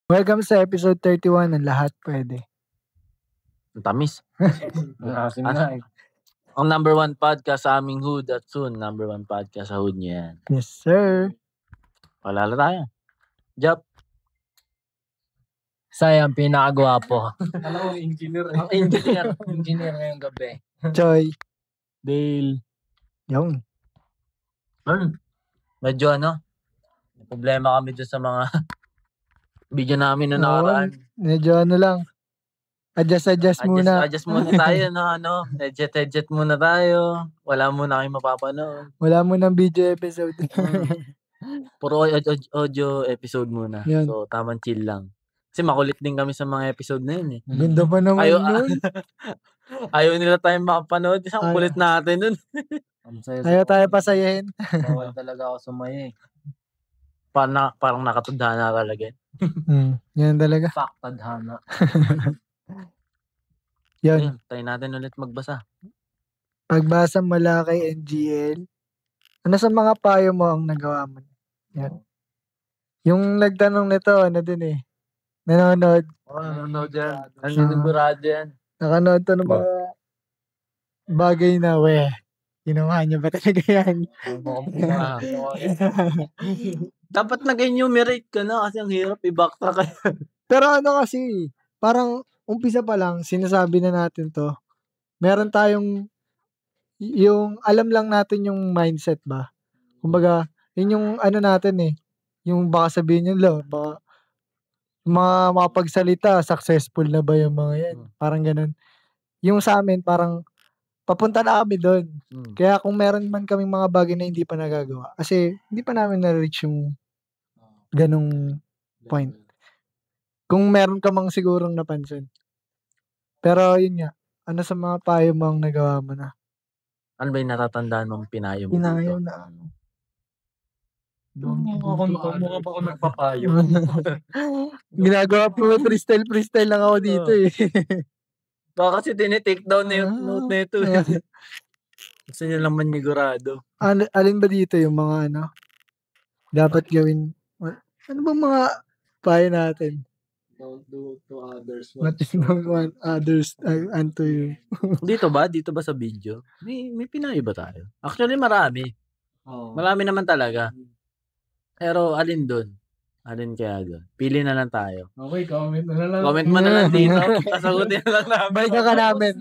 Welcome sa episode 31 ng Lahat Pwede. Ang tamis. Asim na eh. Ang number 1 podcast sa aming hood at soon number 1 podcast sa hood niya yan. Yes, sir. Palala tayo. Jap. Sayang, pinakagwapo. Ano, engineer. Ang engineer ngayong gabi. Joy. Dale. Yung. Medyo may problema kami dyan sa mga video namin na nakaraan. Medyo lang. Adjust muna. Adjust muna tayo, Edget muna tayo. Wala muna kayong mapapanood. Wala mo ng video episode. Puro audio episode muna. Yan. So, tamang chill lang. Kasi makulit din kami sa mga episode na yun eh. Ganda pa naman nun. Ayaw nila tayong makapanood. Isang kulit natin nun. Ayaw tayo pasayahin. Bawal talaga ako sumaya eh. Parang nakatadhana talaga. Yan talaga. Fuck, tadhana. Yan. Ayun, tayo natin ulit magbasa. Pagbasa mula kay NGL. Ano sa mga payo mo ang nagawa mo? Yan. Yung nagtanong nito, din eh. Nanonood. Nanonood yan. Sigurado yan. Nakanood to ng mga bagay na, ginawa niya ba talaga yan? Dapat nag-enumerate ka na kasi ang hirap i-backtrack. Pero kasi, parang umpisa pa lang, sinasabi na natin to. Meron tayong, yung alam lang natin yung mindset ba? Kumbaga, yun yung natin eh. Yung baka sabihin nyo, baka mga makapagsalita, successful na ba yung mga yan? Parang ganun. Yung sa amin, parang papunta na kami doon. Kaya kung meron man kaming mga bagay na hindi pa nagagawa, kasi hindi pa namin na-reach yung ganung point. Kung meron ka mang sigurong napansin. Pero yun nga, ano sa mga payo mo ang nagawa mo na? Ano ba yung natatandaan mong pinayo mo? Pinayo na Mukha ba ako nagpapayo? Ginagawa po, freestyle lang ako dito eh. Baka kasi tinitake down na yung note na ito. Gusto niya lang manigurado. Alin ba dito yung mga dapat gawin? Ano ba mga payo natin? Don't do to others what you don't want others unto you. Dito ba sa video? May pinayo ba tayo? Actually marami. Marami naman talaga. Pero alin doon? Alin kaya doon? Pili na lang tayo. Okay, comment na lang. Comment mo na lang dito. Sasagutin na lang namin. Balik ka namin.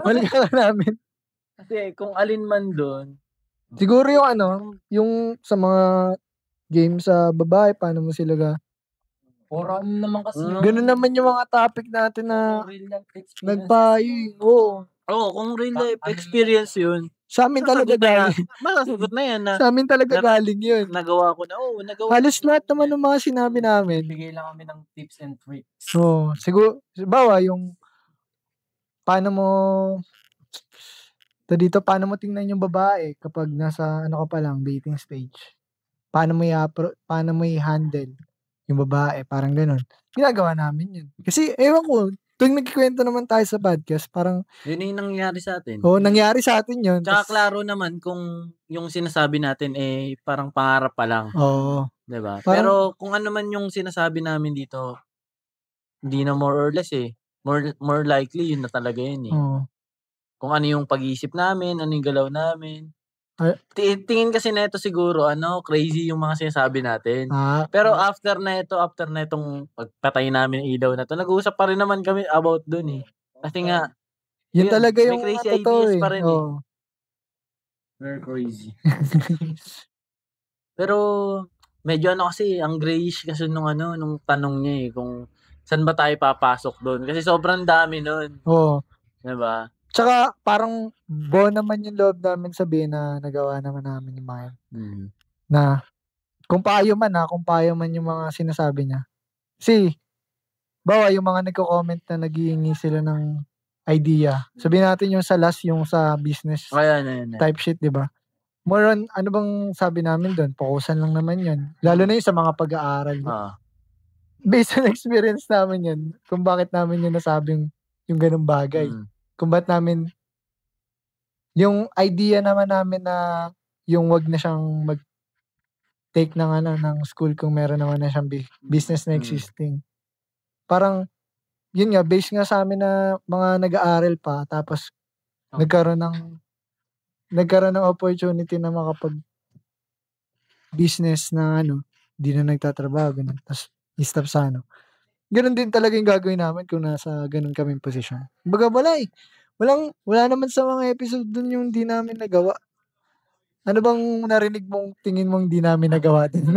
Balik ka namin. Kasi kung alin man doon. Siguro yung yung sa mga game sa babae, paano mo sila Puro naman kasi. Ganun naman yung mga topic natin na nagpayo. Oo, kung real life experience yun. Sa amin talaga galing. Masasagot na yan. Sa amin talaga galing yun. Nagawa ko na. Halos lahat naman ng mga sinabi namin. Bigay lang kami ng tips and tricks. So, siguro, bawa yung paano mo tingnan yung babae kapag nasa ka pa lang, dating stage. Paano mo i-handle yung babae, parang ganun. Ginagawa namin yun. Kasi, ewan ko, tuwing nagkikwento naman tayo sa podcast, parang yun yung nangyari sa atin. Oo, nangyari sa atin yun. Tsaka klaro naman kung yung sinasabi natin parang pangarap pa lang. Oo. Diba? Pero kung ano man yung sinasabi namin dito, hindi na more or less more likely yun na talaga yun Oo. Kung ano yung pag-iisip namin, ano yung galaw namin. Tingin kasi na ito siguro, crazy yung mga sinasabi natin. Pero after na itong pagpatay namin ng ilaw na to, nag-uusap pa rin naman kami about dun Kasi nga, yun talaga yung may crazy ideas pa rin Very crazy. Pero, medyo kasi, ang grayish kasi nung tanong niya kung saan ba tayo papasok doon. Kasi sobrang dami nun. Oo. Diba? Tsaka, parang buo naman yung loob namin sabihin na nagawa naman namin yung mga na kung payo man yung mga sinasabi niya. Kasi, bawa yung mga nagko-comment na naghihingi sila ng idea. Sabihin natin yung sa last, yung sa business type shit, diba? More on, ano bang sabi namin doon? Focusan lang naman yun. Lalo na yung sa mga pag-aaral. Based on experience namin yun, kung bakit namin yun nasabing yung ganung bagay. Kung ba't namin, yung idea naman namin na yung wag na siyang take ng school kung meron naman na siyang business na existing. Parang, yun nga, based nga sa amin na mga nag-aaral pa, tapos nagkaroon ng opportunity na business na di na nagtatrabaho, ganun. Tapos, stop sa ganun din talaga yung gagawin namin kung nasa ganun kaming posisyon. Kumbaga, wala naman sa mga episode dun yung di namin nagawa. Ano bang narinig mong tingin mong di namin nagawa din?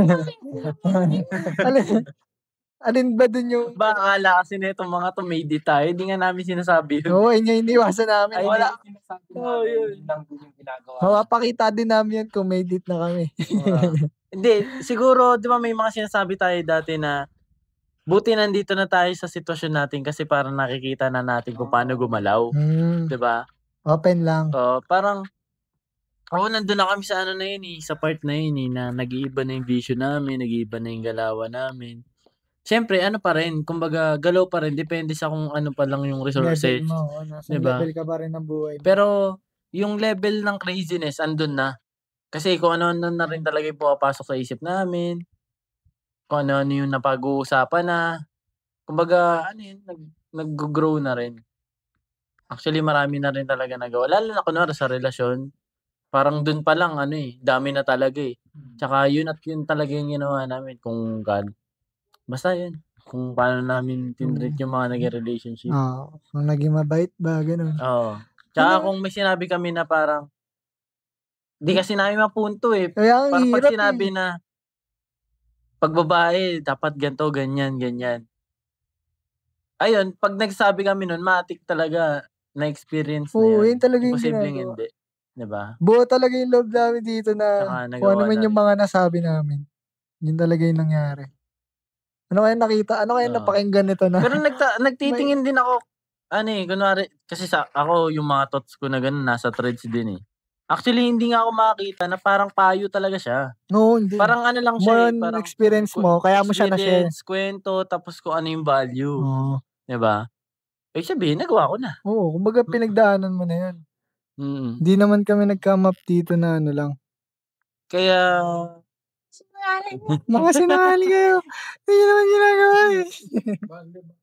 Alin ba dun yung... Ba, akala kasi na itong mga to made it tayo. Hindi nga namin sinasabi yun. Oo, yun yung iniwasan namin. Ay, wala. Sinasabi namin, yun lang din yung ginagawa. Mapapakita din namin yan kung made it na kami. Hindi, siguro, di ba may mga sinasabi tayo dati na buti nandito na tayo sa sitwasyon natin kasi parang nakikita na natin kung paano gumalaw. Di ba? Open lang. Parang, nandun na kami sa na yun sa part na yun na nag-iiba na yung vision namin, nag-iiba na yung galawan namin. Siyempre, pa rin, kumbaga, galaw pa rin, depende sa kung ano pa lang yung resources. Level mo, nasa level ka pa rin ng buhay mo. Pero, yung level ng craziness, andun na. Kasi kung ano na rin talaga yung pumapasok sa isip namin, kung ano yung napag-uusapan na, kumbaga, nag-grow na rin. Actually, marami na rin talaga nagawa. Lalo na kunwari sa relasyon, parang dun pa lang, dami na talaga Tsaka yun talaga yung ginawa namin kung basta yun. Kung paano namin tinreat yung mga naging relationship. Kung naging mabait ba, ganun. Tsaka kung may sinabi kami na parang, di kasi namin mapunto Kaya ang parang pag hirap sinabi na, pag babae, dapat ganito, ganyan, ganyan. Ayun, pag nagsabi kami nun, matik talaga na-experience na yun. Yun talaga yung Imposibleng ginagawa. hindi. Diba? Buo talaga yung love namin dito na kung ano man yung mga nasabi namin. Yun talaga yung nangyari. Ano kaya nakita? Ano kaya napakinggan nito na? Pero nagtitingin din ako, kunwari, kasi ako yung mga thoughts ko na ganun, nasa threads din Actually, hindi nga ako makakita na parang payo talaga siya. No, hindi. Parang lang More siya on parang experience mo, kaya mo siya na-share. Kwento, tapos kung ano yung value. Diba? Sabihin, nagawa ko na. Kumbaga pinagdaanan mo na yun. Hindi naman kami nag-come up dito na lang. Kaya... Mga sinungaling kayo. Hindi naman ginagawa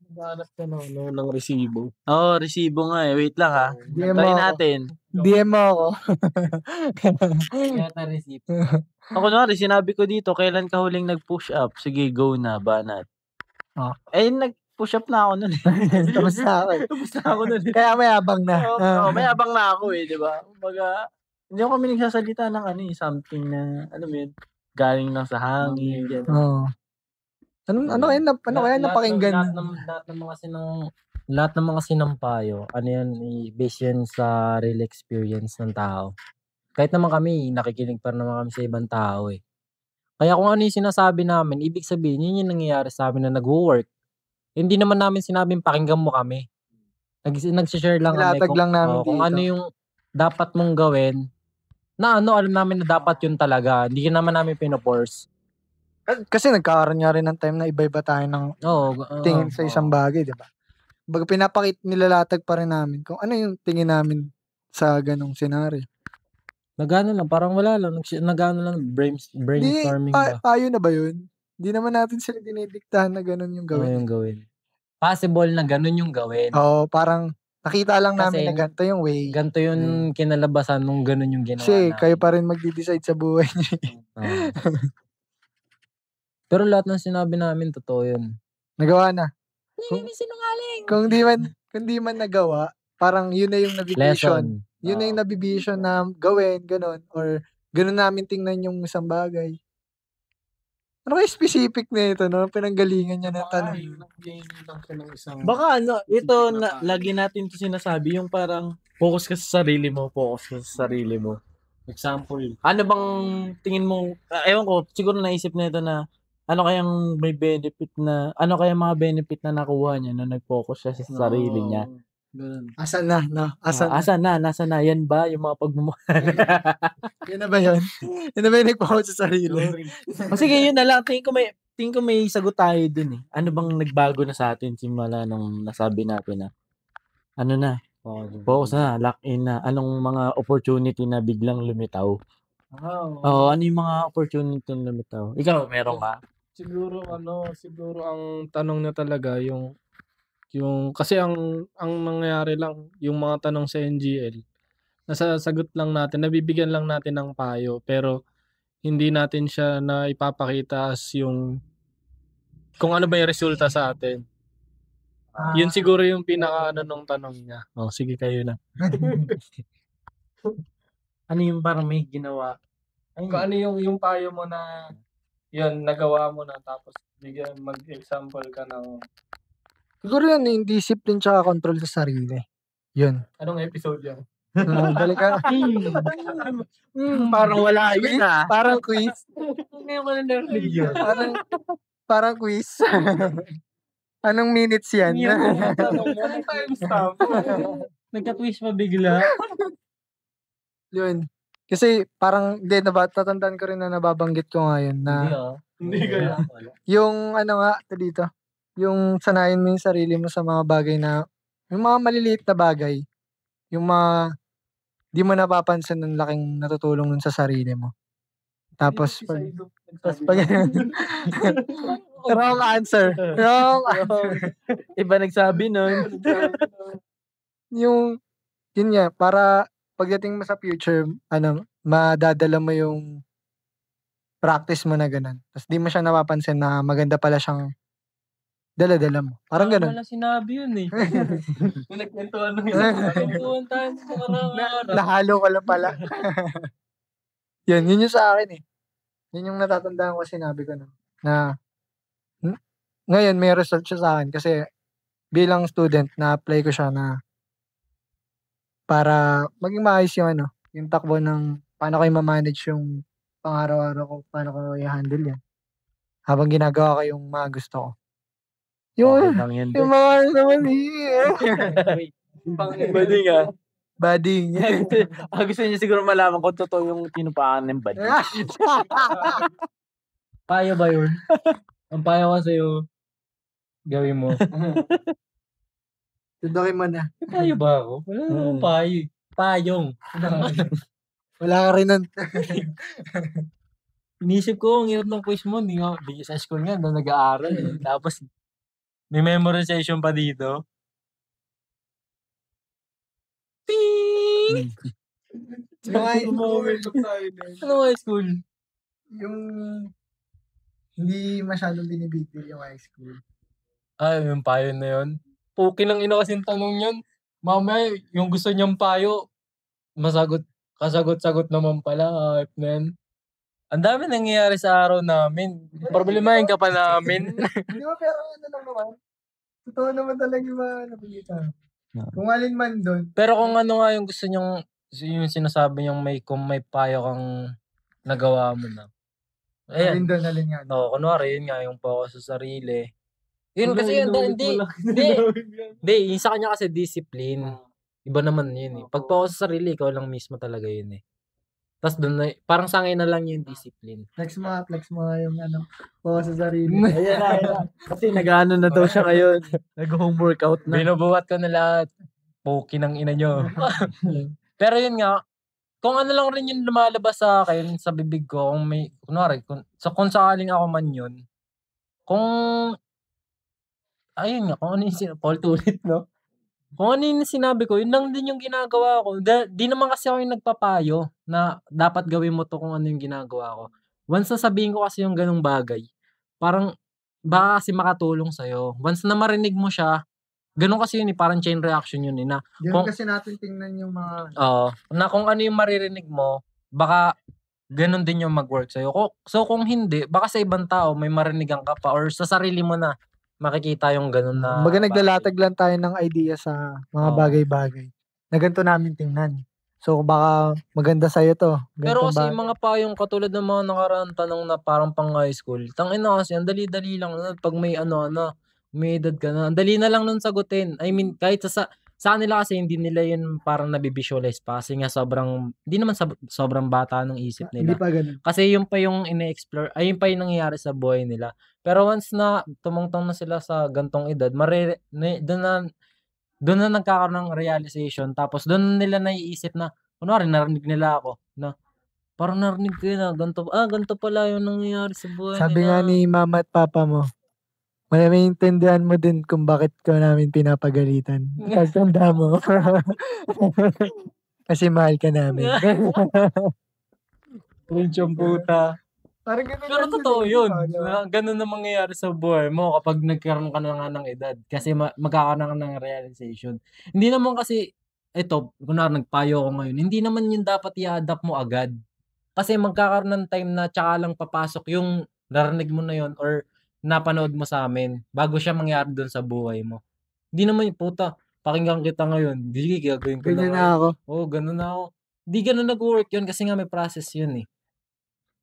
Maghanap ka ng resibo. Resibo nga Wait lang ha. Try natin. DM mo ako. Kaya ta resibo. Ako sinabi ko dito, kailan ka huling nag-push up? Sige, go na, banat. Nag-push up na ako nun Tapos na ako nun. Kaya mayabang na. Mayabang na ako di ba? Kumbaga, hindi ako kami nagsasalita ng something na, alam mo yun, galing lang sa hangin. Ano kaya napakinggan? Lahat ng mga sinampayo, base yan sa real experience ng tao. Kahit naman kami, nakikinig pa naman kami sa ibang tao Kaya kung ano yung sinasabi namin, ibig sabihin, yun yung nangyayari sa amin na nag-work. Hindi naman namin sinabing pakinggan mo kami. Nag-share lang kami kung ano yung dapat mong gawin, na alam namin na dapat yun talaga. Hindi naman namin pinoforce. Kasi nagkakaroon nga rin ng time na iba-iba tayo ng tingin sa isang bagay, di ba? Baga nilalatag pa rin namin kung ano yung tingin namin sa ganong senaryo. Nagano lang, parang wala lang. Nagano lang, brainstorming ba? Payo na ba yun? Hindi naman natin sila dinidiktahan na ganon yung gawin. Yung gawin. Possible na ganon yung gawin. Parang nakita lang namin na ganito yung way. Ganito yung kinalabasan nung ganon yung ginawa Kasi kayo pa rin magdi-decide sa buhay niyo. Pero lahat ng sinabi namin, totoo yun. Nagawa na. Hindi sinungaling. Kung di man nagawa, parang yun na yung nabivision. Yun na yung nabivision na gawin, ganon. Or ganon namin tingnan yung isang bagay. Ano kaya specific na ito, no? Pinanggalingan niya na tanong. Baka ito, lagi natin ito sinasabi, yung parang focus ka sa sarili mo, Example. Ano bang tingin mo, ewan ko, siguro naisip na ito na, ano kayang may benefit na, ano kayang mga benefit na nakuha niya na nag-focus siya sa sarili niya? Asan na, no? Asan na? Nasaan na? Yan ba yung mga pagmamahal? Yan na ba yun? Yan na ba yung nag-focus sa sarili? Sige, yun na lang. Tingin ko may sagot tayo dun Ano bang nagbago na sa atin simula nung nasabi natin na, focus na, lock in na, anong mga opportunity na biglang lumitaw? Oo, ano yung mga opportunity na bitaw? Ikaw, meron ka? Siguro ang tanong na talaga yung kasi ang nangyayari lang yung mga tanong sa NGL, nasasagot lang natin, nabibigyan lang natin ng payo, pero hindi natin siya naipapakita as yung kung ano ba yung resulta sa atin. Yun siguro yung pinaka nung tanong niya. Sige kayo na. Ano yung parang may ginawa? Kung ano yung payo mo na yun, nagawa mo na tapos bigyan mag-example ka ng Siguro yan, yung discipline tsaka control sa sarili. Yun. anong episode yan? Balik ka. Parang wala yun Parang quiz. Ngayon ko na narinig yun. Parang quiz. Anong minutes yan? Anong timestamp? Nagka-quiz pa bigla. Yun. Kasi parang, tatandaan ko rin na nababanggit ko ngayon na Hindi kaya. yung ano nga, dito, yung sanayin mo yung sarili mo sa mga bagay na, yung mga maliliit na bagay, yung mga, di mo napapansin ng laking natutulong nun sa sarili mo. Tapos, wrong answer. Wrong answer. Iba nagsabi nun. Yun nga, para pagdating mo sa future, madadala mo yung practice mo na ganun. Tapos di mo siya napapansin na maganda pala siyang dala-dala mo. Parang ganun. Wala sinabi yun eh. Nagkwentuhan ng isang Nagkwentuhan tayo sa karang-araw. Nahalo ko lang pala. Yun yung sa akin eh. Yun yung natatandaan ko sinabi ko na ngayon may result siya sa akin kasi bilang student na-apply ko siya na para maging maayos yung takbo ng paano ko i-manage yung pang-araw-araw ko, paano ko i-handle yan. Habang ginagawa ko yung mga gusto ko. Yung mga naman Bading Bading. Gusto niya siguro malaman kung totoo yung tinupaan ng bading. Payo ba yun? Ang payo ko sa'yo, gawin mo. Tudokin mo na. Payo ba ako? Wala akong payo. Payong. Wala ka rin nun. Inisip ko, ang hirap ng quiz mo. Di sa school nga, na nag-aaral. Tapos, may memorization pa dito. Ping! Ano high school? Yung hindi masyadong binibigil yung high school. Yung payo na yun. Puki ng ina kasing tanong yun. Mamaya, yung gusto niyang payo, kasagot-sagot naman pala. Ang dami nangyayari sa araw namin. Problemahin ka pa namin. Hindi mo, pero lang naman. Totoo naman talaga yung mga nabigita. Kung alin man doon. Pero kung ano nga yung gusto niyong, yung sinasabi niyang kung may payo kang nagawa mo na. Alin doon, alin nga. Kunwari, yun nga, yung focus sa sarili. Yun kasi, hindi, yung sa kanya kasi discipline. Iba naman yun eh. Pag focus sa sarili, ikaw lang mismo talaga yun eh. Tapos doon na, parang sangay na lang yung discipline. Flex mo yung focus sa sarili. Ayan na. Kasi nag-ano na daw siya ngayon. Nag-home workout na. Binubuhat ko na lahat. Puki ng ina nyo. Pero yun nga, kung ano lang rin yung lumalabas sa akin, sa bibig ko, kung may, kunwari, kung sakaling ako man yun, ayun nga, kung ano yung paulit-ulit, no? Kung ano yung sinabi ko, yun lang din yung ginagawa ko. Di naman kasi ako yung nagpapayo na dapat gawin mo to kung ano yung ginagawa ko. Once na sabihin ko kasi yung ganung bagay, parang baka kasi makatulong sa'yo. Once na marinig mo siya, ganun kasi yun eh, parang chain reaction yun eh. Ganun kasi natin tingnan yung mga... na kung ano yung maririnig mo, baka ganun din yung mag-work sa'yo. So kung hindi, baka sa ibang tao may marinigan ka pa or sa sarili mo na makikita yung ganun na... Baga naglalatag lang tayo ng idea sa mga bagay-bagay na ganito namin tingnan. So baka maganda sa'yo to. Pero kasi mga payong katulad ng mga nakaraang tanong na parang pang high school, tangina kasi, ang dali-dali lang na pag may may edad ka na. Ang dali na lang nun sagutin. I mean, kahit sa kanila kasi hindi nila yun parang nabivisualize pa kasi nga hindi naman sobrang bata ng isip nila. Hindi pa ganun. Kasi yun pa yung ine-explore, ay yun pa yung nangyayari sa buhay nila. Pero once na tumungtong na sila sa gantong edad, doon na nagkakaroon ng realization, tapos doon nila naiisip na, kunwari narinig nila ako, na parang narinig ko yun ganito pala yung nangyayari sa buhay Sabi nila. nga ni mama at papa mo, may maintindihan mo din kung bakit ka namin pinapagalitan. Pagtanda mo. Kasi mahal ka namin. Yung puta. Parang ganun Pero lang totoo din, yun. ano? Ganun na mangyayari sa buhay mo kapag nagkaroon ka na nga ng edad. Kasi magkakaroon ka ng realization. Hindi naman kasi, ito, kunwari nagpayo ako ngayon, hindi naman yun dapat i-adapt mo agad. Kasi magkakaroon ng time na tsaka lang papasok yung narinig mo na yun or napanood mo sa amin bago siya mangyari doon sa buhay mo. Hindi naman yung puta, pakinggan kita ngayon, di gagawin ko na Ganyan na ngayon. ako. Oo, ganun na ako. Di ganun nag-work yun kasi nga may process yun eh.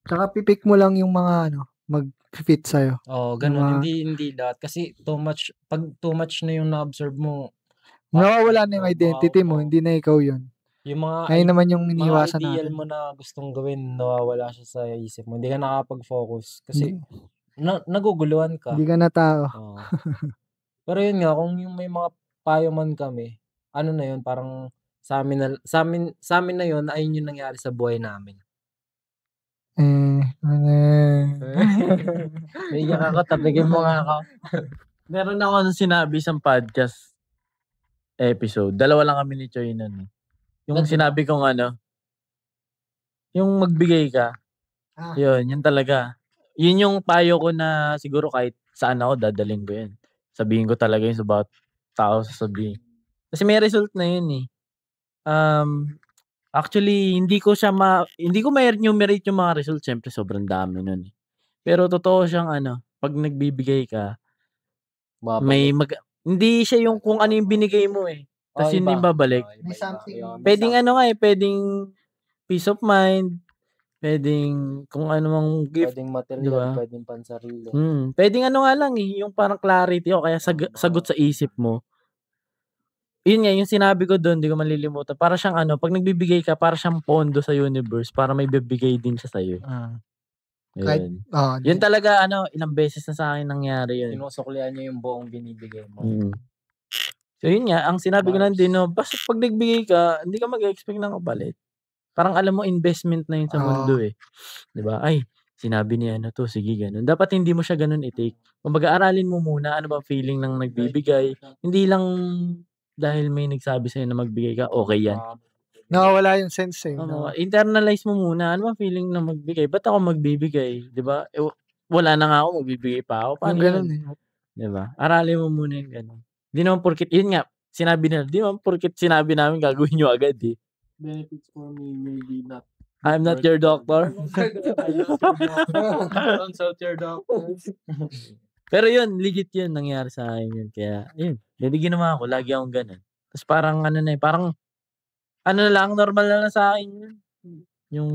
Tsaka pipik mo lang yung mga mag-fit sa'yo. Oo, ganun. Hindi lahat. Kasi pag too much na yung na-observe mo, Nawawala na yung identity mo, hindi na ikaw yun. yung mga Ngayon naman yung mga iniiwasan ideal natin. mo na gustong gawin, nawawala siya sa isip mo. Hindi ka nakapag-focus kasi naguguluhan ka. Hindi ka na tao. Oo. Pero yun nga, kung yung may mga payo man kami, ano na yun, parang sa amin na yun, ayun yung nangyari sa buhay namin. Bigyan ako, tabigin mo nga ako. Meron ako nung sinabi sa podcast episode. Dalawa lang kami ni Choy nun. Yung sinabi kong yung magbigay ka. Yun talaga. Yun yung payo ko na siguro kahit saan ako dadaling ko yun. Sabihin ko talaga yun sa bawat tao sasabihin. Kasi may result na yun eh. Actually, hindi ko ma-enumerate yung mga result. Siyempre, sobrang dami nun eh. Pero totoo siyang pag nagbibigay ka, hindi siya yung kung ano yung binigay mo eh. Tapos yun yung babalik. May something. Pwedeng pwedeng peace of mind, pwedeng kung ano mang gift. Pwedeng material, diba? pwedeng pansarili. Pwedeng nga lang eh, yung parang clarity o kaya sagot sa isip mo. Yun nga, yung sinabi ko doon, di ko malilimutan. Para siyang pag nagbibigay ka, para siyang pondo sa universe, para may bibigay din siya sa'yo. Yun. Yun talaga, ilang beses na sa akin nangyari yun. Sinusuklian niya yung buong binibigay mo. So yun nga, ang sinabi ko lang din, basta pag nagbigay ka, hindi ka mag-expect ng kapalit. Parang alam mo, investment na yun sa mundo eh. Diba? Ay, sinabi niya to, sige ganun. Dapat hindi mo siya ganun i-take. Kumbaga, aralin mo muna, ano ba feeling ng nagbibigay. Hindi lang dahil may nagsabi sa'yo na magbigay ka, okay yan. Nawawala yung sense eh. Internalize mo muna, ano ba feeling na magbigay? Ba't ako magbibigay? Diba? Wala na nga ako, magbibigay pa ako. Paano yung ganun yun? Diba? Aralin mo muna yung ganun. Di naman porkit, yun nga, sinabi nila, di naman porkit sinabi namin gagawin nyo agad eh. Benefits for me, maybe not. I'm not your doctor. Consult your doctor. Pero yun, legit yun, nangyari sa akin yun. Kaya, yun, bibigyan naman ako, lagi akong ganun. Tapos parang parang, na lang, normal na lang sa akin yun. Yung,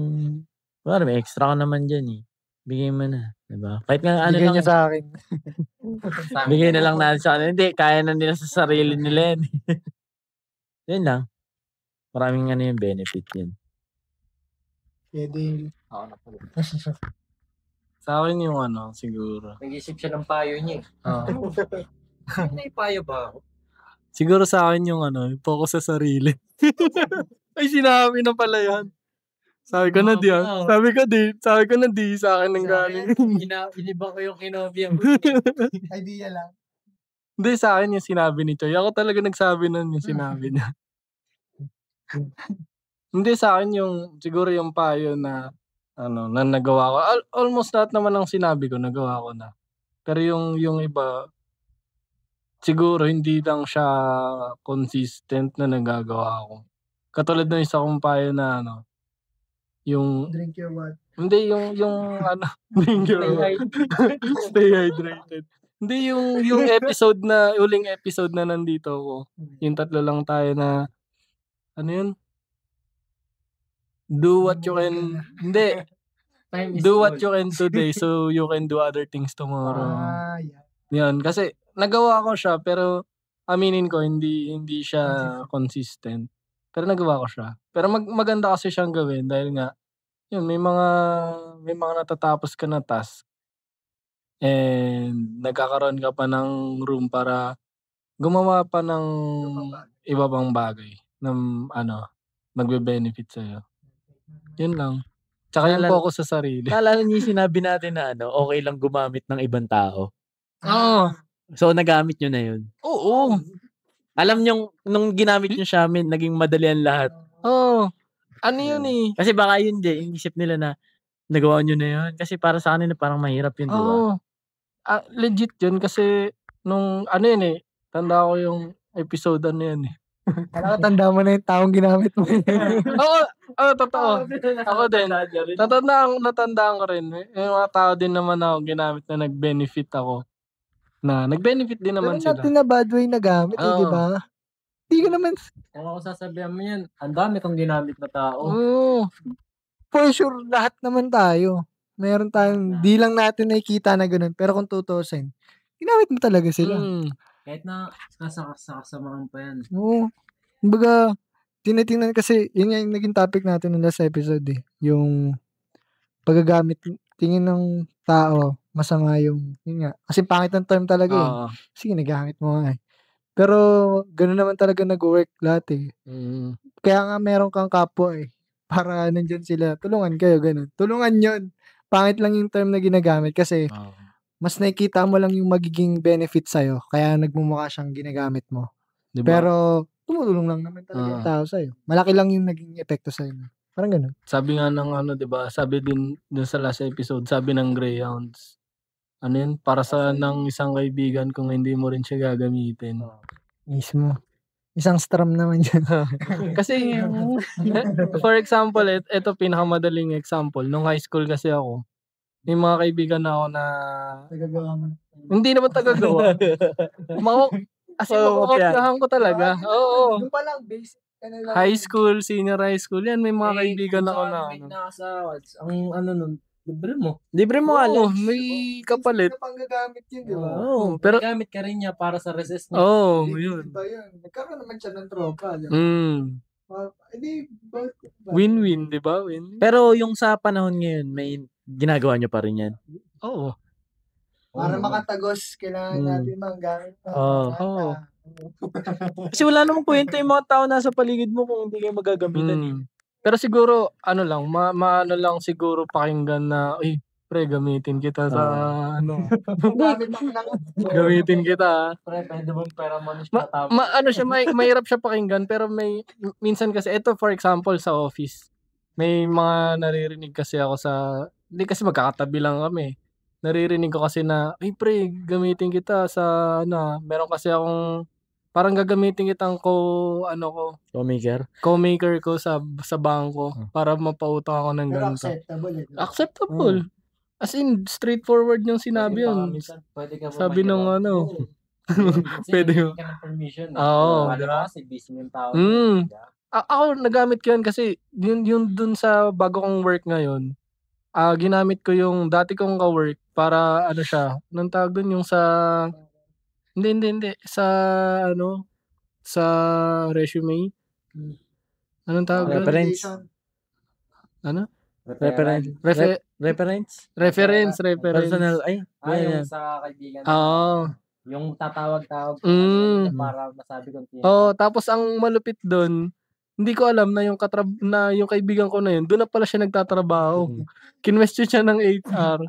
parang may extra ka naman dyan eh. Bigay mo na, diba? Kahit nga Bigay lang. niya sa akin. Bigay na lang natin sa kanila. Hindi, kaya na nila sa sarili nila yan. Yun lang. Maraming yung benefit yun. Pwede. Sa akin yung siguro. Nag-isip siya ng payo niya eh. May payo ba ako? Siguro sa akin yung yung focus sa sarili. Ay, sinabi na pala yan. Sabi ko na di Sabi ko na di sa akin ng galing. Iniba ko yung kinobya mo. Idea lang. Hindi, sa akin yung sinabi ni Choy. Ako talaga nagsabi nun yung sinabi niya. Hindi, sa akin yung, siguro yung payo na, na nagawa ko. Almost lahat naman ng sinabi ko, nagawa ko na. Pero yung iba, siguro hindi lang siya consistent na nagagawa ko. Katulad ng isa kong payo na, yung... Drink your water. Hindi, yung drink your water. Stay hydrated. Hindi, yung huling episode na nandito ako. Yung 3 lang tayo na, yun? Do what you can today so you can do other things tomorrow. Yan, kasi nagawa ko siya pero aminin ko hindi siya consistent. Pero nagawa ko siya. Pero maganda kasi siyang gawin dahil nga yun, may mga natatapos ka na task. And nagkakaroon ka pa ng room para gumawa pa ng iba pang bagay na magbe-benefit sa'yo. Yun lang. Tsaka yung focus sa sarili. Naalala niyo yung sinabi natin na okay lang gumamit ng ibang tao. Oo. So, nagamit nyo na yun. Oo. Alam nyo, nung ginamit nyo siya, naging madali ang lahat. Oo. Ano yun eh? Kasi baka yun din, isip nila na nagawa nyo na yun. Kasi para sa kanila parang mahirap yun, di ba? Oo. Legit yun kasi nung yun eh, tanda ko yung episode yan eh. Tanda mo na yung taong ginamit mo. Oo, totoo. Ako din. Natandaan ko rin. Yung mga tao din naman ako ginamit na nag-benefit ako. Nag-benefit din naman Pero sila. natin na bad way na gamit, di ba? Hindi ko naman... Kung ako sasabihan mo yan, ang dami kong ginamit na tao. Oo. For sure, lahat naman tayo. Meron tayong, di lang natin nakikita na ganun. Pero kung tutusin, ginamit mo talaga sila. Kahit na kasamahan pa yan. Oo. Kumbaga, tinitingnan kasi, yun yung naging topic natin ng last episode eh. Yung paggagamit, tingin ng tao, masama yun nga. Kasi pangit ang term talaga eh. Sige, nagamit mo nga eh. Pero, gano'n naman talaga nag-work lahat eh. Kaya nga meron kang kapwa eh. Para nandyan sila, tulungan kayo, gano'n. Tulungan yun. Pangit lang yung term na ginagamit kasi mas nakikita mo lang yung magiging benefit sa'yo. Kaya nagmumukha siyang ginagamit mo. Diba? Pero, tumutulong lang naman talaga yung tao sa'yo. Malaki lang yung naging epekto sa'yo. Parang gano'n. Sabi nga ng diba? Sabi din dun sa last episode, sabi ng Greyhounds, yun? Para sa ng isang kaibigan kung hindi mo rin siya gagamitin. Mismo. Isang strum naman dyan. Kasi, for example, ito pinakamadaling example. Nung high school kasi ako, may mga kaibigan ako na hindi naman tagagawa. Kasi makukopyahan ko talaga. Oo. Doon pa lang, basic. High school, senior high school, yan. May mga kaibigan ako na. Nun, libre mo. Libre mo alam. May kapalit. Hindi panggagamit yun, di ba? Pero gamit ka rin niya para sa recess niya. yun. Diba yun? Nagkaroon naman siya ng tropa. Win-win, di ba? Win. Pero yung sa panahon ngayon, may ginagawa nyo pa rin yan? Oo. Para makatagos, kailangan natin manggamit. Kasi wala namang kwenta yung mga tao nasa paligid mo kung hindi kayo magagamitan eh. Pero siguro, maano lang siguro pakinggan na, pre, gamitin kita sa, gamitin kita. Pre, pwede mong pera mo siya Mahirap siya pakinggan, pero minsan kasi, ito for example, sa office, may mga naririnig kasi ako hindi kasi magkakatabi lang kami. Naririnig ko kasi na, pre, gamitin kita sa, meron kasi akong, parang gagamitin kitang co-maker ko sa bangko para mapautang ako ng ganito. Acceptable. As in, straightforward yung sinabi yun. Sabi nung pwede mo. Permission. Oo. Kasi busy yung tao. Ako, nagamit ko yun kasi yun dun sa bago kong work ngayon, ginamit ko yung dati kong ka-work para nung tawag dun yung sa hindi sa resume. Anong tawag dun? Reference. Reference. Personal. Yung sa kaibigan. Yung tatawag-tawag para masabi kung tapos ang malupit doon, hindi ko alam na yung kaibigan ko na yun, doon na pala siya nagtatrabaho. Kinwestiyon siya ng HR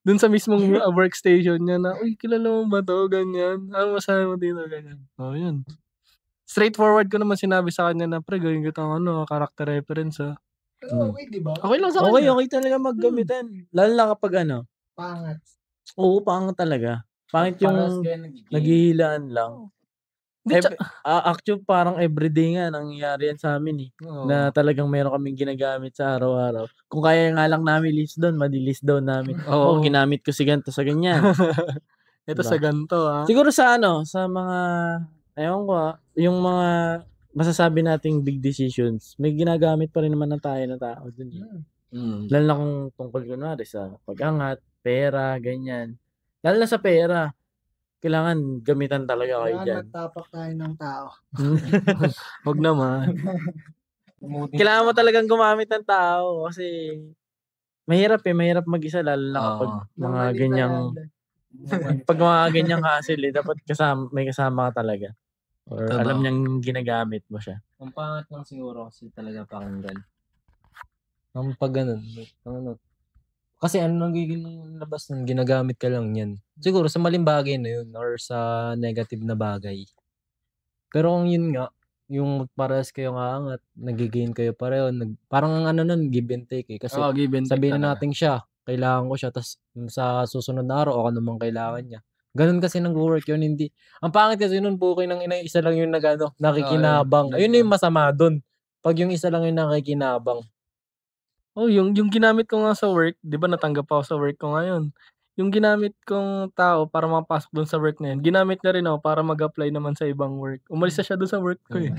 doon sa mismong workstation niya na, kilala mo ba to? Ganyan. Ano masabi mo dito? Ganyan. Yun. Straightforward ko naman sinabi sa kanya na, pre, gawin ko itong character reference Pero okay, di ba? Okay lang sa kanya. Okay talaga maggamitan. Lalo lang kapag Pangat. Oo, pangat talaga. Pangit yung naghihilaan lang. Actually, parang everyday nga nangyayari yan sa amin eh. Na talagang meron kaming ginagamit sa araw-araw. Kung kaya nga lang namin list down, madi-list down namin. Ginamit ko si ganito sa ganyan. Ito sa ganito Siguro sa sa mga, yung mga masasabi nating big decisions, may ginagamit pa rin naman ng tao dun. Lalo na kung tungkol kunwari sa pag-angat, pera, ganyan. Lalo na sa pera. Kailangan gamitan talaga kayo dyan. Kailangan magtapak tayo ng tao. Huwag naman. Kailangan mo talagang gumamit ng tao kasi mahirap mag-isa lalo na kapag mga ganyang hassle dapat may kasama ka talaga. Or alam niyang ginagamit mo siya. Ang pangat lang siguro kasi talaga pakinggan. Ang pag ganun, ano, kasi nagiging labas nun, ginagamit ka lang yan. Siguro sa maling bagay na yun or sa negative na bagay. Pero kung yun nga, yung parehas kayong aangat, nagi-gain kayo pareho, parang nun, give and take Kasi give and take sabihin na talaga. natin siya, kailangan ko siya, tas sa susunod na araw, ako namang kailangan niya. Ganun kasi nag-work yun, hindi. Ang pangit kasi nun, bukay ng ina, isa lang yung nakikinabang. Ayun na yung masama dun. Pag yung isa lang yung nakikinabang. Yung ginamit ko nga sa work, 'di ba natanggap ako sa work ko ngayon. Yung ginamit kong tao para makapasok dun sa work na yun, ginamit niya rin ako para mag-apply naman sa ibang work. Umalis na siya dun sa work ko eh.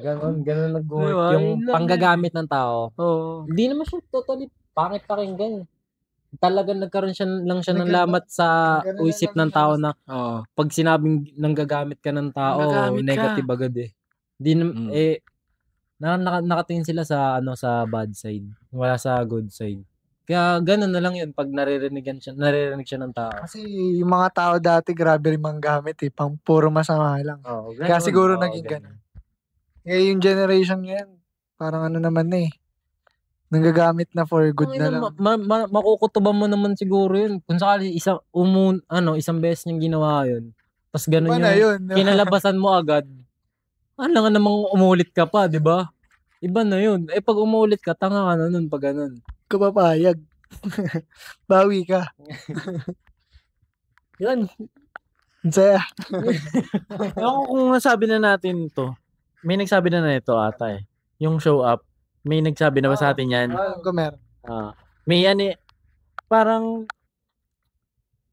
Ganun nag-work. Diba? Yung Yun lang panggagamit ng tao. Oo. Hindi naman siya totally pangit pakinggan. Talagang nagkaroon siya ng lamat sa isip ng tao na pag sinabing nanggagamit ka ng tao, Nanggagamit ka. negative agad eh. Nakatingin sila sa sa bad side, wala sa good side. Kaya ganun na lang yun pag naririnig siya ng tao. Kasi yung mga tao dati grabe rin manggamit pang puro masama lang. Kaya siguro naging ganun. Yung generation ngayon, parang naman nanggagamit na for good na lang. Makukutuban mo naman siguro yun. Kung sakali isang beses niyang ginawa yun. Tapos ganun Iba na yun. kinalabasan mo agad. Ano nga namang umulit ka pa, di ba? Iba na yun. Pag umulit ka, tanga ka na nun pag ganun. Kapapayag. Bawi ka. Yan. Saya. Kung nasabi na natin to, may nagsabi na ito ata yung show up. May nagsabi na ba sa atin yan? Kung meron. May parang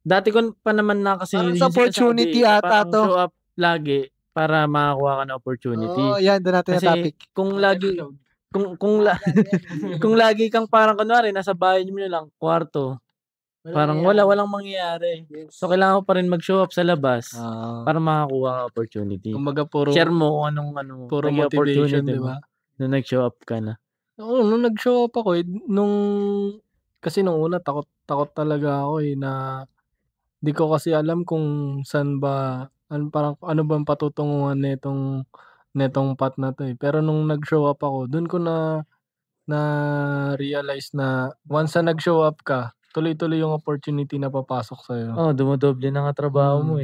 dati ko pa naman na kasi parang sa opportunity ata to. Show up lagi para makakuha ka ng opportunity. Yan, doon natin kasi na topic. Kung lagi kung lagi kang parang kunwari nasa bahay mo lang kwarto, parang walang mangyayari. So kailangan mo pa rin mag-show up sa labas para makakuha ng opportunity. Kumbaga puro share mo kung anong puro motivation, di ba? Nung nag-show up ka na. Oo, nung nag-show up ako kasi nung una takot talaga ako na di ko kasi alam kung saan ba ano bang patutunguhan netong path na to Pero nung nag-show up ako, dun ko na realize na once na nag-show up ka, tuloy-tuloy yung opportunity na papasok sa'yo. Dumodoble na nga trabaho mo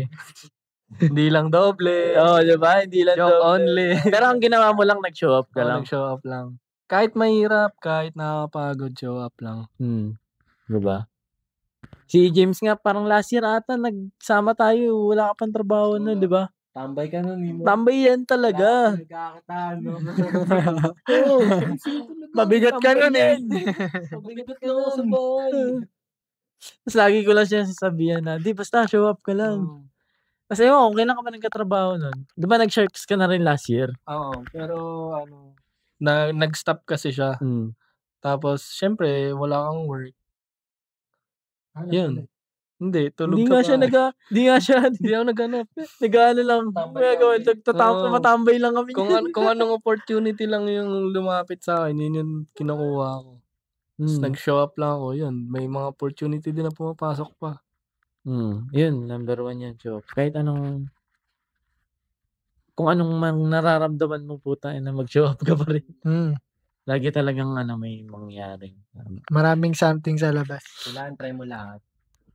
Hindi lang doble. Diba? Hindi lang Joke doble. only. Pero ang ginawa mo lang, nag-show up ka lang. Nag-show up lang. Kahit mahirap, kahit nakakapagod, show up lang. Diba? Si James nga, parang last year ata, nagsama tayo. Wala ka pang trabaho na, diba? Tambay ka nun. Tambay yan talaga. Mabigat ka nun Mabigat ka nun sa bahay. Tapos lagi ko lang siya sasabihan na, di basta show up ka lang. Kasi kailan ka ba nagkatrabaho nun? Di ba nag-sharks ka na rin last year? Oo, pero nag-stop kasi siya. Tapos, syempre, wala kang work. Yun. Hindi, tulog Hindi ka nga pa. Hindi ako naghanap. Nag-ano lang. Matambay lang kami. Kung anong opportunity lang yung lumapit sa akin, yun yung kinukuha ko. Tapos nag-show up lang ako, yun. May mga opportunity din na pumapasok pa. Yun, number 1 yan, show up. Kahit kung anong nararamdaman mo na mag-show up ka pa rin. Lagi talagang may mangyaring. Maraming something sa labas. Kailangan try mo lahat.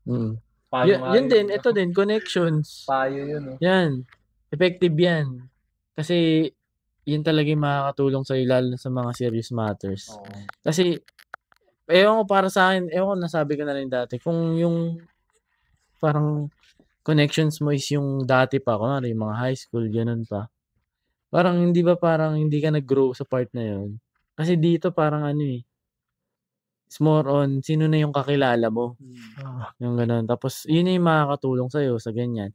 Yun din, ito din, connections. Payo yun. Yan, effective yan. Kasi, yun talaga yung makakatulong sa'yo lalo sa mga serious matters. Kasi, ewan ko para sa akin, nasabi ko na rin dati, kung yung parang connections mo is yung dati pa, kunwari yung mga high school, ganun pa. Parang hindi ka nag-grow sa part na yun. Kasi dito parang it's more on sino na yung kakilala mo. Yung ganun. Tapos, yun na yung makakatulong sa'yo sa ganyan.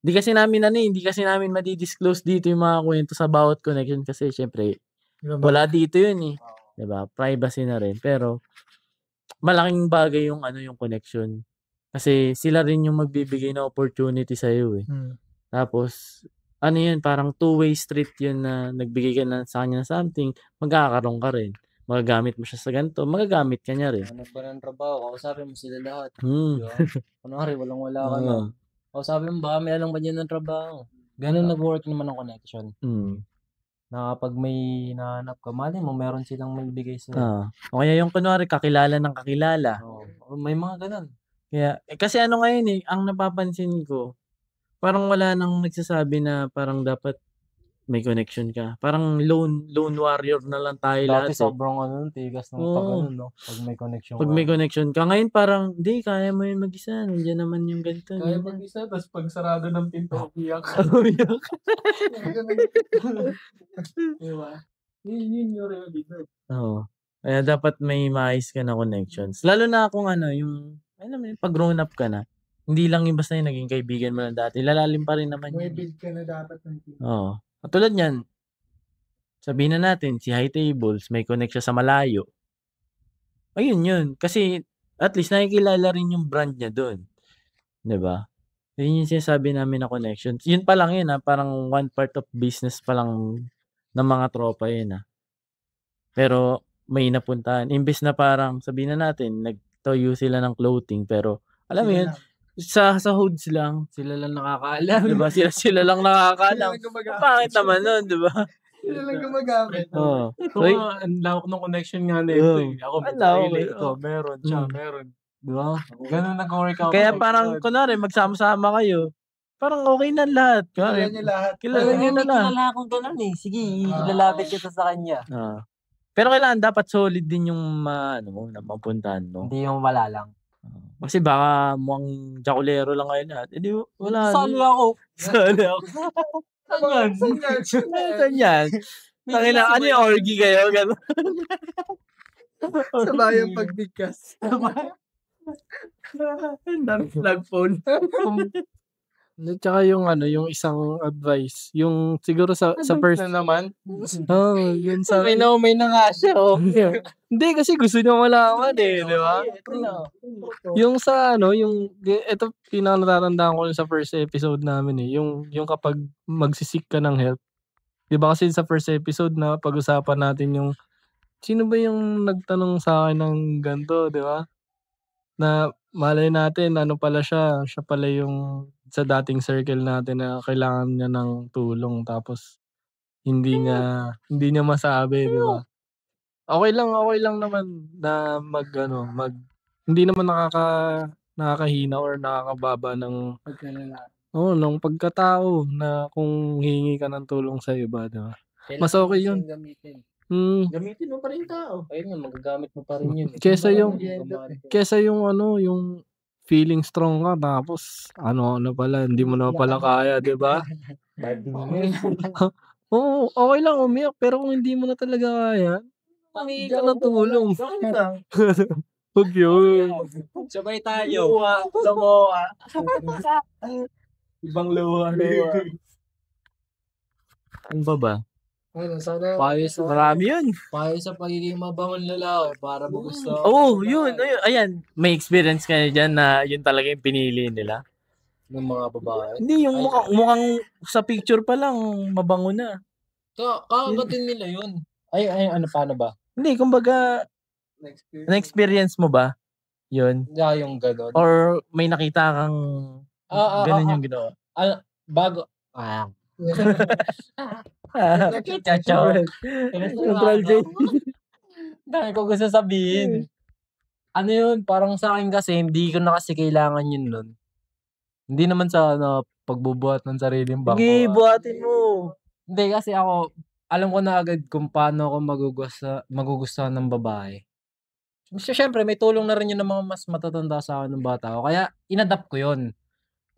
Hindi kasi namin madi-disclose dito yung mga kwento sa bawat connection kasi syempre, wala dito yun Diba? Privacy na rin. Pero, malaking bagay yung yung connection. Kasi sila rin yung magbibigay ng opportunity sa'yo Tapos, yun, parang two-way street yun na nagbigay ka na sa kanya ng something, magkakaroon ka rin. Magagamit mo siya sa ganito, magagamit ka niya rin. Ano pa ng trabaho, kausapin mo sila lahat. Diba? Kunwari, walang-wala ka na. Kausapin mo, baka may alam ba dyan ng trabaho? Ganun nag-work naman ang connection. Na pag may hinahanap ka, malay mo meron silang maibigay sa'yo. O kaya yung kunwari kakilala ng kakilala. May mga gano'n. Kaya kasi ano ngayon, ang napapansin ko, parang wala nang nagsasabi na parang dapat may connection ka. Parang lone warrior na lang tayo lahat. Dati sobrang tigas ng pag no, pag may connection Pag may connection ka. Ngayon parang, hindi, kaya mo yun mag-isa. Nandiyan naman yung ganito. Kaya mag-isa, tapos pag sarado ng pinto, umiyak. Diba? Yun yung realidad. Oo. Kaya dapat may maayos ka na connections. Lalo na kung yung, alam mo yun, pag grown up ka na, hindi lang yung basta yung naging kaibigan mo lang dati. Lalalim pa rin naman May build ka na dapat ng team. Oo. Katulad niyan, sabihin na natin, si High Tables, may connect siya sa malayo. Ayun yun. Kasi, at least nakikilala rin yung brand niya doon. Diba? Yun yung sinasabi namin na connections. Yun pa lang yun parang one part of business pa lang ng mga tropa yun Pero, may napuntahan. Imbes na parang, sabihin na natin, nagtoyo sila ng clothing, pero, alam mo yun, sa hoods lang. Sila lang nakakaalam. Diba? Sila lang nakakaalam. Bakit naman nun, diba? Sila lang gumagamit. Oo. Ang lawak ng connection nga nito. Ako, meron siya, meron. Diba? Ganun nag-work out. Kaya parang, kunwari, magsama-sama kayo, parang okay na lahat. Kilala niyo lahat. Kilala niyo na lang. Kilala akong ganun Sige, ilalapit kita sa kanya. Pero kailangan dapat solid din yung mapuntahan mo. Hindi yung wala lang. Kasi baka mukhang jakulero lang kayo lahat. Di wala. Sali ako. Saan yan? Tangina, ano yung orgy kayo? Sabayang pagbigkas. Flagpole. Tsaka yung isang advice, yung siguro sa first na naman. yun sa May na nga siya, Hindi kasi gusto niya malaman di ba? Yung sa ito pinanatatandaan ko sa first episode namin yung kapag magsisik ka ng help. 'Di ba kasi sa first episode na pag-usapan natin yung sino ba yung nagtanong sa akin ng ganito, 'di ba? Na malay natin pala siya pala yung sa dating circle natin na kailangan niya ng tulong tapos hindi niya masabi, 'di ba? Okay lang naman na hindi naman nakakahina or nakakababa ng ng pagkatao na kung hihingi ka ng tulong sa iba, 'di ba? Mas okay yun. Gamitin mo pa rin tao. Ayun nga, magagamit mo pa rin yun. Kesa yung yung feeling strong ka tapos pala hindi mo na pala kaya, 'di ba? Oo, okay lang umiyak pero kung hindi mo na talaga kaya, humingi ka ng tulong. Huwag yun. Sabay tayo. Ibang luha. Ano ba? Marami yun. Payo sa pagiging mabangon lalaki para magustuhan. Yun. Ayan, may experience kayo dyan na yun talaga yung pinili nila. Ng mga babae. Hindi, yung mukhang sa picture pa lang, mabango na. Kakagatin nila yun. Paano ba? Hindi, kumbaga, na-experience mo ba? Yun. Yung gano'n. Or may nakita kang ganun yung ginawa? Bago. Control J. Dahil ko gusto sabihin. Ano yun, parang sa akin kasi, hindi ko na kasi kailangan yun nun. Hindi naman sa pagbubuhat ng sariling bangko. Sige, buhatin mo. Hindi kasi ako, alam ko na agad kung paano ako magugustuhan ng babae. Siyempre, may tulong na rin yun ng mga mas matatanda sa akin ng bata ko. Kaya, inadapt ko yun.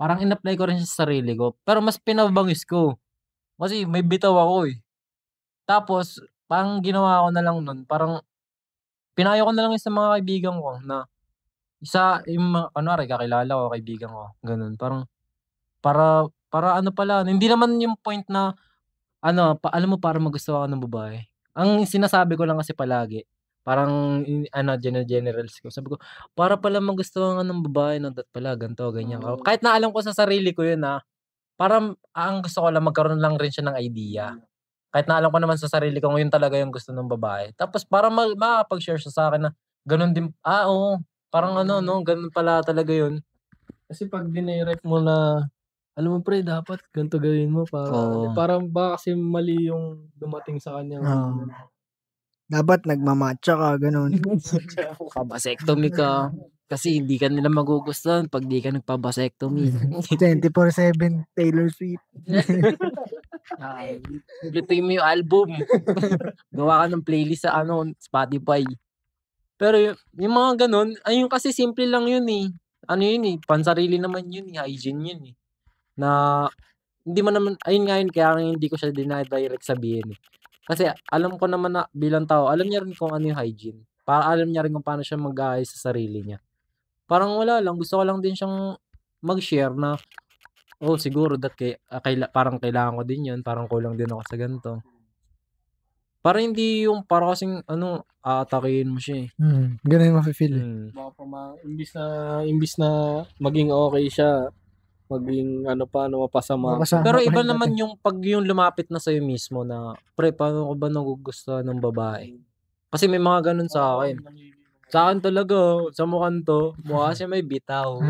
Parang in-apply ko rin sa sarili ko. Pero mas pinabangis ko. Kasi may bitaw ako Tapos, parang ginawa ko na lang nun. Parang, pinayo ko na lang sa mga kaibigan ko na kunwari, kakilala ko, kaibigan ko. Ganun. Parang, para hindi naman yung point na, alam mo, para magustuhan ka ng babae. Ang sinasabi ko lang kasi palagi, parang, generals ko. Sabi ko, para pala magustuhan ka ng babae, pala, ganito, ganyan. Kahit na alam ko sa sarili ko yun, parang, ang gusto ko lang, magkaroon lang rin siya ng idea. Kahit na alam ko naman sa sarili ko, yun talaga yung gusto ng babae. Tapos, para makapag-share siya sa akin na, ganun din, oo, parang ganun pala talaga yun. Kasi pag dinirect mo na, alam mo pre, dapat ganito gawin mo para Oo. parang baka kasi mali yung dumating sa kanya. Dapat nagmamatcha ka, ganun. Pabasectomy ka. Kasi hindi ka nila magugustuhan pag di ka nagpabasectomy. 24/7 Taylor Swift. Plituin mo yung album. Gawa ka ng playlist sa Spotify. Pero yung mga ganun, ayun kasi simple lang yun eh. Ano yun eh, pansarili naman yun eh, hygiene yun eh. Na hindi mo naman, ayun nga yun, kaya hindi ko siya dinadirect sabihin eh. Kasi alam ko naman na bilang tao, alam niya rin kung ano yung hygiene. Para alam niya rin kung paano siya mag-aayos sa sarili niya. Parang wala lang, gusto ko lang din siyang mag-share na, siguro parang kailangan ko din yun, parang kulang din ako sa ganito. Para hindi yung, para kasing, aatakihin mo siya eh. Ganun yung mafe-feel eh. Baka imbis na maging okay siya, maging mapasama. Pero iba naman yung pag yung lumapit na sa'yo mismo na, pre, paano ko ba nagugustuhan ng babae? Kasi may mga ganun sa akin. Sa akin talaga, sa mukhang to, mukha siya may bitaw.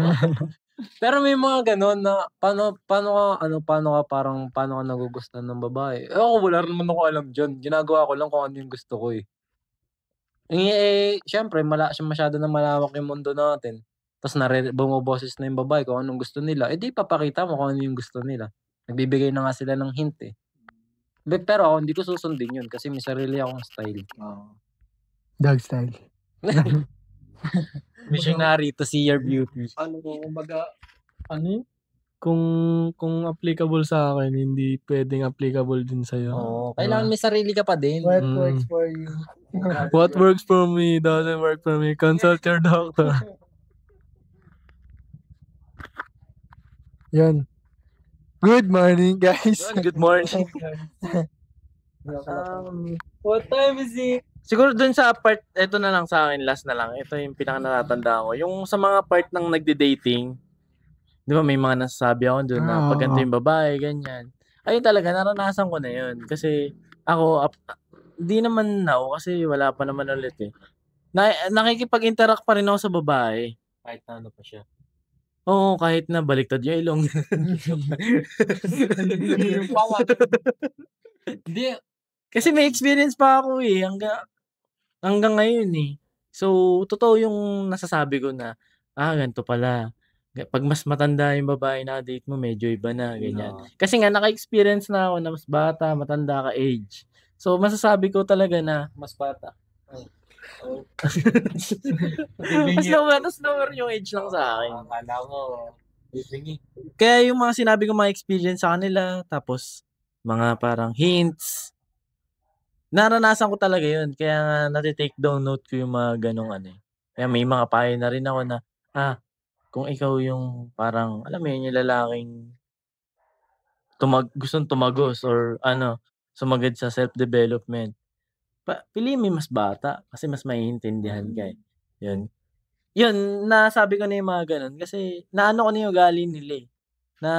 Pero may mga ganun na, paano ka nagugustuhan ng babae? Ako, wala rin naman ako alam dyan. Ginagawa ko lang kung ano yung gusto ko eh. Syempre, masyado na malawak yung mundo natin. Tapos bumuboses na yung babae kung anong gusto nila. Di papakita mo kung ano yung gusto nila. Nagbibigay na nga sila ng hint eh. Pero ako, hindi ko susundin yun kasi may sarili akong style. Dog style. Missionary to see your beauty. Kung applicable sa akin, hindi pwedeng applicable din sa'yo. Kailangan may sarili ka pa din. What works for you? What works for me doesn't work for me. Consult your doctor. Yan. Good morning, guys. Good morning. What time is it? Siguro dun sa part, ito na lang sa akin, last na lang. Ito yung pinaka natatandaan ko. Yung sa mga part ng nagde-dating, di ba may mga nasasabi ako dun na pag ganito yung babae, ganyan. Ayun talaga, naranasan ko na yun. Kasi ako, di naman now, kasi wala pa naman ulit eh. Nakikipag-interact pa rin ako sa babae. Kahit na ano pa siya. Oo, kahit na baliktad yung ilong. Hindi. Kasi may experience pa ako eh. Hanggang ngayon eh. So, totoo yung nasasabi ko na, ganito pala. Pag mas matanda yung babae na date mo, medyo iba na, ganyan. Kasi nga, naka-experience na ako na mas bata, matanda ka age. So, masasabi ko talaga na mas bata. Mas lower yung age lang sa akin. Kaya yung mga sinabi ko mga experience sa kanila, tapos mga parang hints, naranasan ko talaga yun. Kaya nati-take down note ko yung mga ganong Kaya may mga payo na rin ako na, kung ikaw yung parang, alam mo yun, yung lalaking gustong tumagos or sumagad sa self-development, piliin mo yung mas bata kasi mas maiintindihan ka eh. Yun, nasabi ko na yung mga ganun kasi naano ko na yung ugali nila eh. Na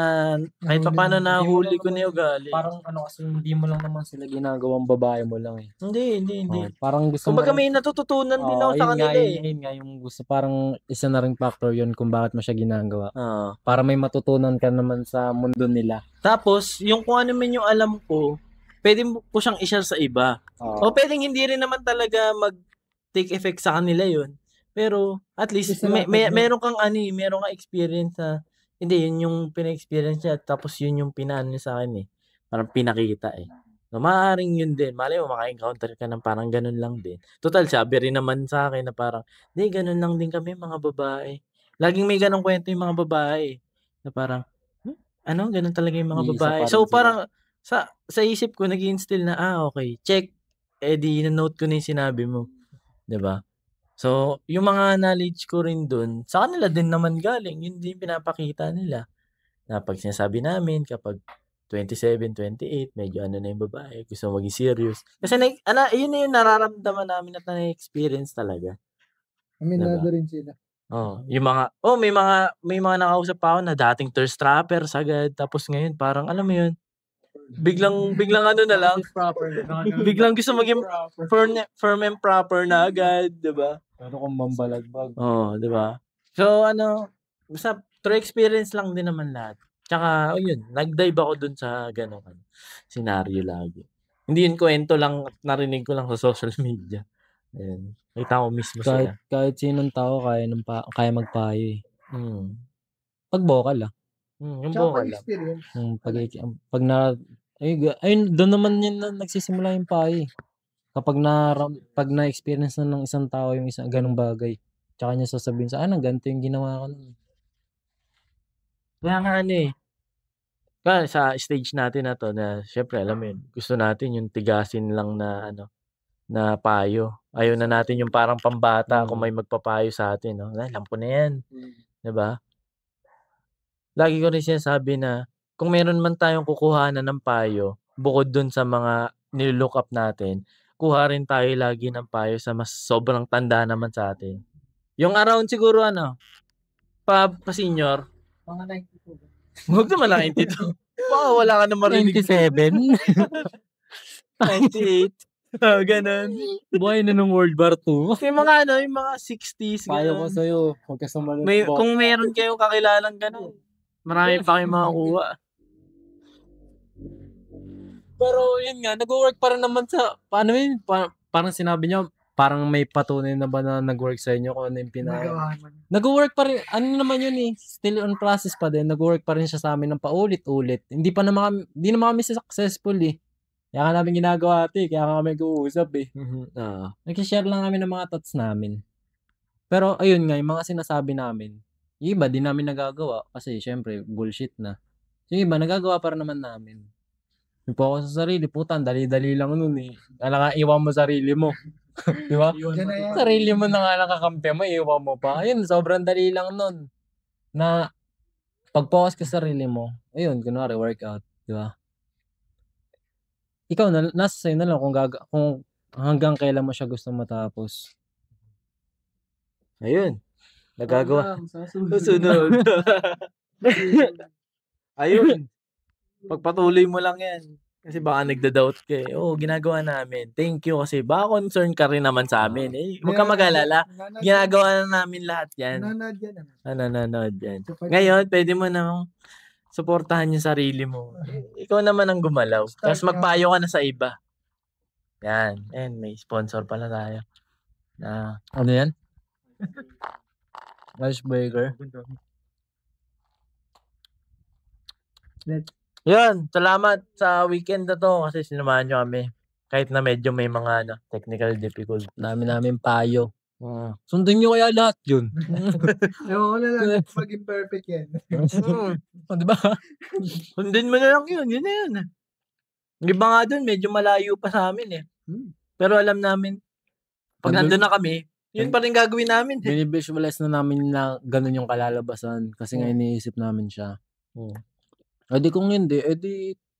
kahit pa paano nahuli ko na yung ugali. Parang kasi hindi mo lang naman sila ginagawang babae mo lang eh. Hindi. Parang gusto Kumbaga may natututunan din ako sa kanila eh. Yun nga yung gusto, parang isa na ring factor yun kung bakit mo siya ginagawa. Oo. Para may matutunan ka naman sa mundo nila. Tapos, yung kung ano man yung alam ko, pwede ko siyang i-share sa iba. O pwedeng hindi rin naman talaga mag-take effect sa kanila yun. Pero, at least, meron kang meron kang experience na, hindi, yun yung pina-experience niya, tapos yun yung pinaan niya sa akin eh. Parang pinakita eh. So, maaaring yun din. Malay mo, maka-encounter ka ng parang ganun lang din. Total, sabi rin naman sa akin na parang, hindi, ganun lang din kami mga babae. Laging may ganung kwento yung mga babae. Na parang, ganun talaga yung mga babae. So, parang, sa isip ko, nag-instill na, okay, check. Di, na-note ko na yung sinabi mo. Diba? So, yung mga knowledge ko rin dun, sa kanila din naman galing. Yun din pinapakita nila. Na pag sinasabi namin, kapag 27, 28, medyo na yung babae, gusto maging serious. Kasi, yun na yung nararamdaman namin at na-experience talaga. Aminado rin sila. Yung mga, may mga nakausap pa ako na dating thirst trapper sagad. Tapos ngayon, parang, alam mo yun, biglang na lang. Biglang gusto maging firm and proper na agad, diba? Pero kung mambalagbag. Diba? So, basta through experience lang din naman lahat. Tsaka, yun, nag-dive ako dun sa gano'ng senaryo lagi. Hindi yun kwento lang at narinig ko lang sa social media. Ayun. Kita ko mismo sila. Kahit sinong tao kaya magpayo eh. Pag vocal Yung Tsaka vocal lang. experience. Ayun, doon naman yun na nagsisimula yung payo eh. Pag na-experience na ng isang tao yung isang ganung bagay, tsaka niya sasabihin sa ganito yung ginawa ko nun. Kaya nga sa stage natin na to na syempre alam mo yun, gusto natin yung tigasin lang na na payo. Ayaw na natin yung parang pambata kung may magpapayo sa atin, no? Alam ko na yan. 'Di ba? Lagi ko rin sinasabi na kung meron man tayong kukuhanan ng payo, bukod dun sa mga nilook up natin, kuha rin tayo lagi ng payo sa mas sobrang tanda naman sa atin. Yung around siguro pa-senior, Mga 92. huwag naman 92. Baka wala ka na marinig. 97? 98. Ganun. Buhay na nung World War II. Yung mga yung mga 60s. Payo ko Ganun. sa'yo, huwag ka sumalit. Kung meron kayong kakilalang ganun, marami pa kayong makakuha. Pero yun nga, nag-work pa rin naman paano yun? Parang sinabi niya, parang may patunay na ba na nag-work sa inyo kung ano yung nag-work pa rin, ano naman yun eh, still on process pa din, nag-work pa rin siya sa amin ng paulit-ulit. Hindi naman kami successful eh. Kaya nga namin ginagawa kaya nga kami nag-uusap eh. Nag-share lang kami ng mga thoughts namin. Pero ayun nga, yung mga sinasabi namin, yung iba di namin nagagawa kasi syempre bullshit na. Yung iba nagagawa pa rin naman namin. Yung focus sa sarili, putan, dali-dali lang nun eh. Kaya iwan mo sarili mo. Di ba? Sarili mo na nga nakakampi mo, iwan mo pa. Ayun, sobrang dali lang nun. Na pag-focus ka sa sarili mo, ayun, kunwari workout, di ba? Ikaw na, nasa sa'yo na lang kung hanggang kailan mo siya gusto matapos. Ayun. Nagagawa. Susunod. Ayun. Pagpatuloy mo lang yan. Kasi baka nagda-doubt ka eh. Ginagawa namin. Thank you kasi baka concern ka rin naman sa amin. Huwag ka mag-alala. Ginagawa na namin lahat yan. Nanonood yan. Ngayon, pwede mo nang suportahan yung sarili mo. Ikaw naman ang gumalaw. Tapos magpayo ka na sa iba. Yan. May sponsor pala tayo. Ano yan? Icebreaker. Yan, salamat sa weekend na to kasi sinamahan nyo kami. Kahit na medyo may mga technical difficulty. Dami namin payo. Sundin nyo kaya lahat yun. Ewan ko na lang, maging perfect yan. Diba? Sundin mo na lang yun, yun na yun. Yung iba nga dun, medyo malayo pa sa amin eh. Pero alam namin, pag nandun na kami, yun pa rin gagawin namin. Binivisualize na namin na ganun yung kalalabasan kasi nga iniisip namin siya. Edi kung hindi,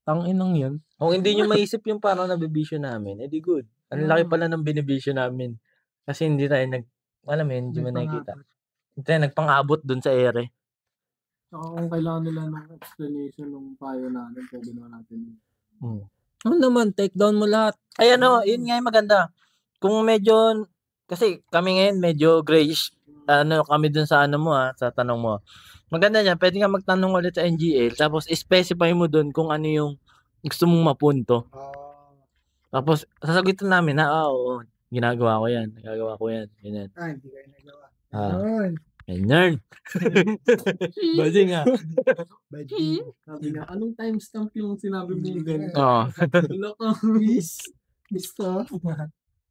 tanginang yan. Kung hindi nyo maisip yung parang nabibisyo namin, edi good. Ang laki pala ng binibisyo namin. Kasi hindi tayo hindi mo nakikita. Hindi tayo nagpang-abot dun sa ere. Kung kailangan nila ng explanation ng payo natin, pwede na natin. Ano naman, take down mo lahat. Ay yun nga yung maganda. Kung medyo, kasi kami ngayon medyo grayish, kami dun sa sa tanong mo. Maganda niya, pwede ka magtanong ulit sa NGL, tapos specify mo dun kung ano yung gusto mong mapunto. Tapos, sasagutin namin na, oo, ginagawa ko yan, nagagawa ko yan, ganyan. Hindi kayo nagawa. Ganyan. Badi nga. Sabi nga, anong timestamp yung sinabi mo yung ganito? Misto.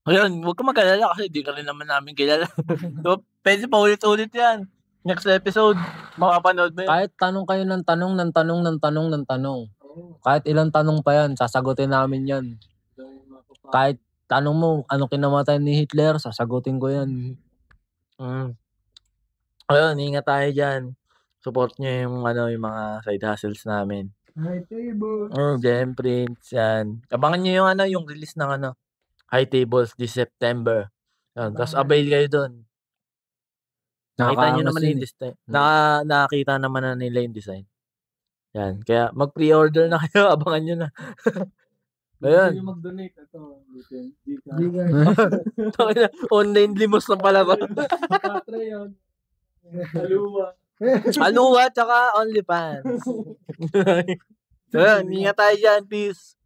Ayun, huwag ka mag-alala kasi di ka rin naman namin kilala. So, pwede pa ulit-ulit yan. Next episode, makapanood mo yun. Kahit tanong kayo ng tanong. Kahit ilang tanong pa yan, sasagutin namin yan. Kahit tanong mo, ano kinamatay ni Hitler, sasagutin ko yan. Ayun, ingat tayo dyan. Support nyo yung mga side hustles namin. High Tables. Gem Prints, yan. Abangan nyo yung release ng High Tables this September. Tapos avail kayo doon. Nakita nyo naman yung design. Nakakita naman na nila yung design. Yan. Kaya mag-pre-order na kayo. Abangan nyo na. Ayun. Yung mag-donate. Ito. Online limos na pala ko. Patreon. Haluwa. Aluwa, tsaka OnlyFans. So, ingat tayo dyan. Peace.